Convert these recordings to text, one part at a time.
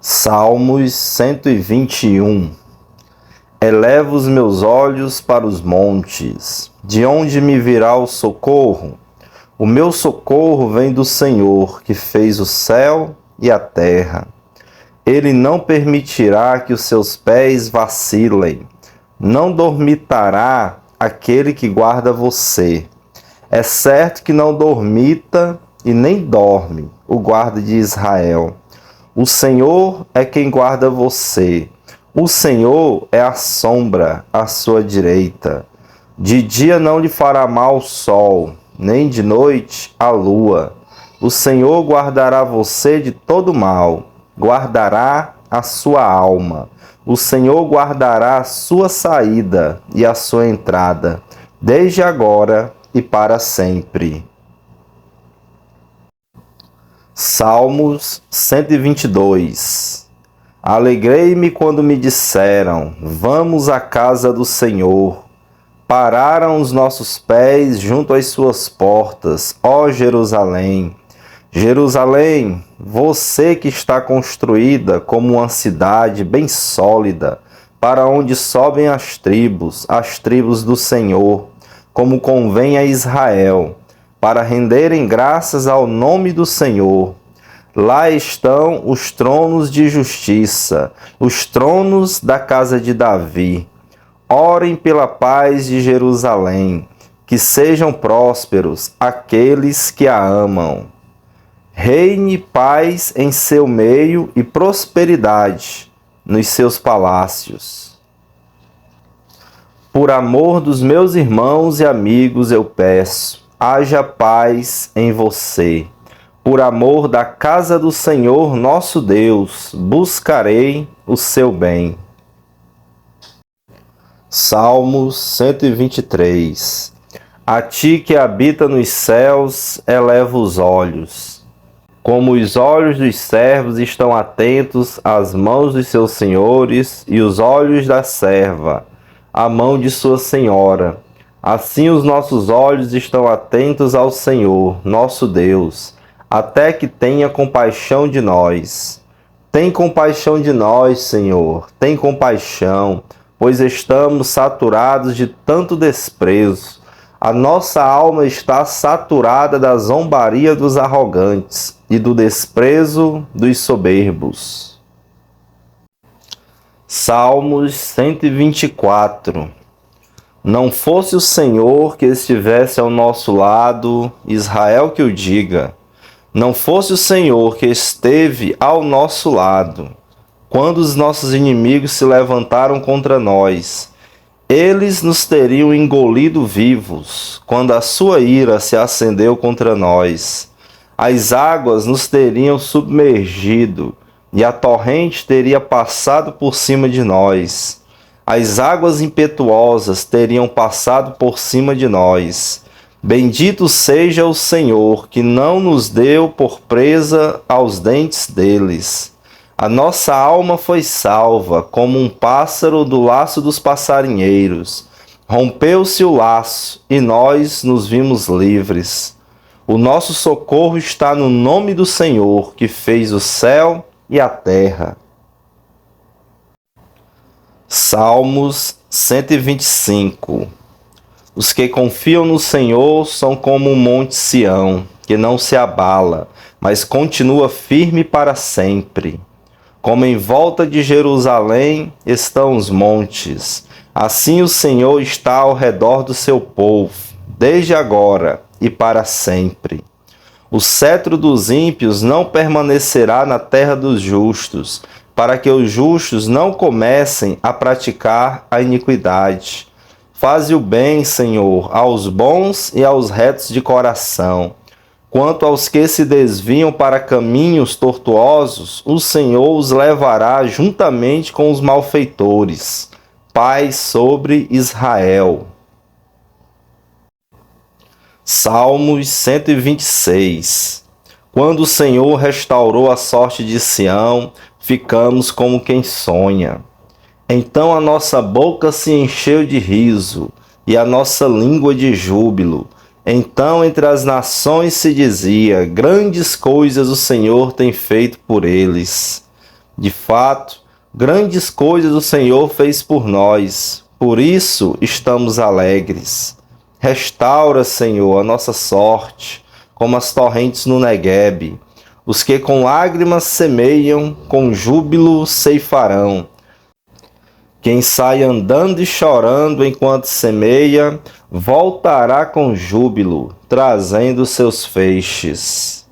Salmos 121. Elevo os meus olhos para os montes, de onde me virá o socorro? O meu socorro vem do Senhor, que fez o céu e a terra. Ele não permitirá que os seus pés vacilem, não dormitará aquele que guarda você. É certo que não dormita e nem dorme o guarda de Israel. O Senhor é quem guarda você. O Senhor é a sombra à sua direita. De dia não lhe fará mal o sol, nem de noite a lua. O Senhor guardará você de todo mal, guardará a sua alma. O Senhor guardará a sua saída e a sua entrada, desde agora e para sempre. Salmos 122. Alegrei-me quando me disseram: vamos à casa do Senhor. Pararam os nossos pés junto às suas portas, ó Jerusalém. Jerusalém, você que está construída como uma cidade bem sólida, para onde sobem as tribos do Senhor, como convém a Israel, para renderem graças ao nome do Senhor. Lá estão os tronos de justiça, os tronos da casa de Davi. Orem pela paz de Jerusalém, que sejam prósperos aqueles que a amam. Reine paz em seu meio e prosperidade nos seus palácios. Por amor dos meus irmãos e amigos eu peço, haja paz em você. Por amor da casa do Senhor nosso Deus, buscarei o seu bem. Salmos 123. A ti que habita nos céus, eleva os olhos. Como os olhos dos servos estão atentos às mãos dos seus senhores e os olhos da serva à mão de sua senhora, assim os nossos olhos estão atentos ao Senhor, nosso Deus, até que tenha compaixão de nós. Tem compaixão de nós, Senhor, tem compaixão, pois estamos saturados de tanto desprezo. A nossa alma está saturada da zombaria dos arrogantes e do desprezo dos soberbos. Salmos 124. Não fosse o Senhor que estivesse ao nosso lado, Israel que o diga. Não fosse o Senhor que esteve ao nosso lado, quando os nossos inimigos se levantaram contra nós, eles nos teriam engolido vivos, quando a sua ira se acendeu contra nós. As águas nos teriam submergido, e a torrente teria passado por cima de nós. As águas impetuosas teriam passado por cima de nós. Bendito seja o Senhor, que não nos deu por presa aos dentes deles. A nossa alma foi salva, como um pássaro do laço dos passarinheiros. Rompeu-se o laço, e nós nos vimos livres. O nosso socorro está no nome do Senhor, que fez o céu e a terra. Salmos 125. Os que confiam no Senhor são como um monte Sião, que não se abala, mas continua firme para sempre. Como em volta de Jerusalém estão os montes, assim o Senhor está ao redor do seu povo, desde agora e para sempre. O cetro dos ímpios não permanecerá na terra dos justos, para que os justos não comecem a praticar a iniquidade. Faze o bem, Senhor, aos bons e aos retos de coração. Quanto aos que se desviam para caminhos tortuosos, o Senhor os levará juntamente com os malfeitores. Paz sobre Israel. Salmos 126. Quando o Senhor restaurou a sorte de Sião, ficamos como quem sonha. Então a nossa boca se encheu de riso e a nossa língua de júbilo. Então entre as nações se dizia: grandes coisas o Senhor tem feito por eles. De fato, grandes coisas o Senhor fez por nós, por isso estamos alegres. Restaura, Senhor, a nossa sorte, como as torrentes no Neguebe. Os que com lágrimas semeiam, com júbilo ceifarão. Quem sai andando e chorando enquanto semeia, voltará com júbilo, trazendo seus feixes.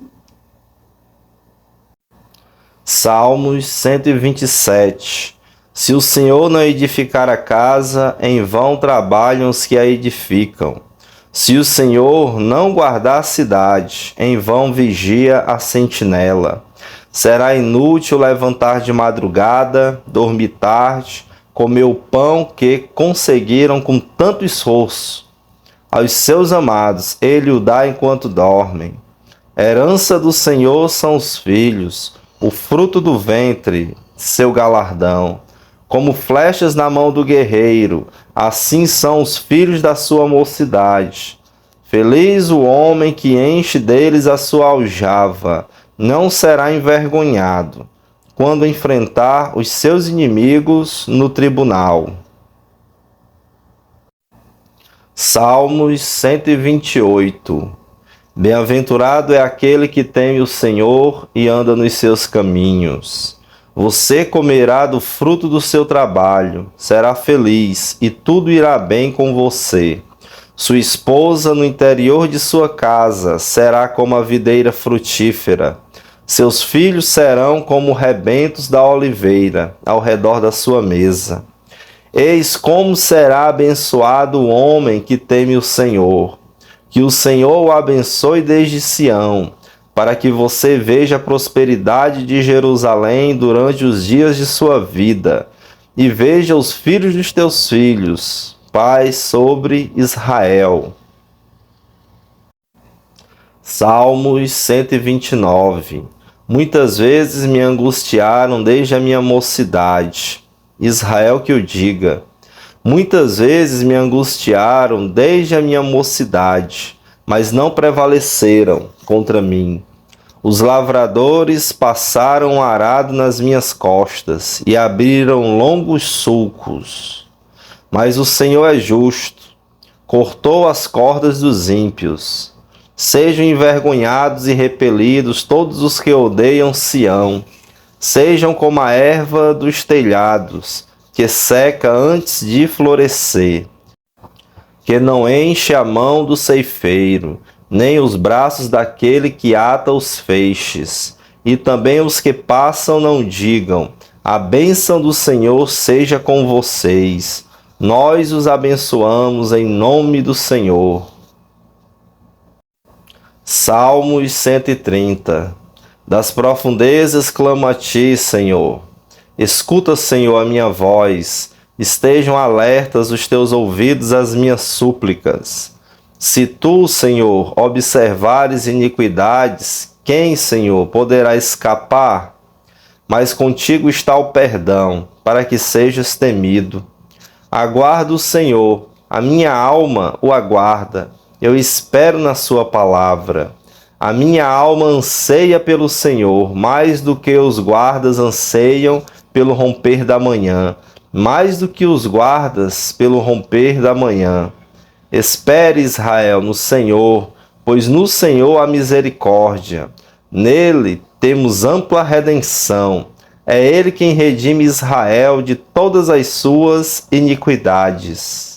Salmos 127. Se o Senhor não edificar a casa, em vão trabalham os que a edificam. Se o Senhor não guardar a cidade, em vão vigia a sentinela. Será inútil levantar de madrugada, dormir tarde, comer o pão que conseguiram com tanto esforço. Aos seus amados ele o dá enquanto dormem. Herança do Senhor são os filhos, o fruto do ventre, seu galardão. Como flechas na mão do guerreiro, assim são os filhos da sua mocidade. Feliz o homem que enche deles a sua aljava, não será envergonhado quando enfrentar os seus inimigos no tribunal. Salmos 128. Bem-aventurado é aquele que teme o Senhor e anda nos seus caminhos. Você comerá do fruto do seu trabalho, será feliz e tudo irá bem com você. Sua esposa no interior de sua casa será como a videira frutífera. Seus filhos serão como rebentos da oliveira ao redor da sua mesa. Eis como será abençoado o homem que teme o Senhor. Que o Senhor o abençoe desde Sião, para que você veja a prosperidade de Jerusalém durante os dias de sua vida, e veja os filhos dos teus filhos, paz sobre Israel. Salmos 129. Muitas vezes me angustiaram desde a minha mocidade. Israel que o diga. Muitas vezes me angustiaram desde a minha mocidade, mas não prevaleceram contra mim. Os lavradores passaram um arado nas minhas costas e abriram longos sulcos. Mas o Senhor é justo, cortou as cordas dos ímpios. Sejam envergonhados e repelidos todos os que odeiam Sião. Sejam como a erva dos telhados, que seca antes de florescer, que não enche a mão do ceifeiro, nem os braços daquele que ata os feixes. E também os que passam não digam, a bênção do Senhor seja com vocês. Nós os abençoamos em nome do Senhor. Salmos 130. Das profundezas clamo a ti, Senhor. Escuta, Senhor, a minha voz. Estejam alertas os teus ouvidos às minhas súplicas. Se tu, Senhor, observares iniquidades, quem, Senhor, poderá escapar? Mas contigo está o perdão, para que sejas temido. Aguardo o Senhor, a minha alma o aguarda. Eu espero na sua palavra. A minha alma anseia pelo Senhor, mais do que os guardas anseiam pelo romper da manhã, mais do que os guardas pelo romper da manhã. Espere, Israel, no Senhor, pois no Senhor há misericórdia. Nele temos ampla redenção. É Ele quem redime Israel de todas as suas iniquidades.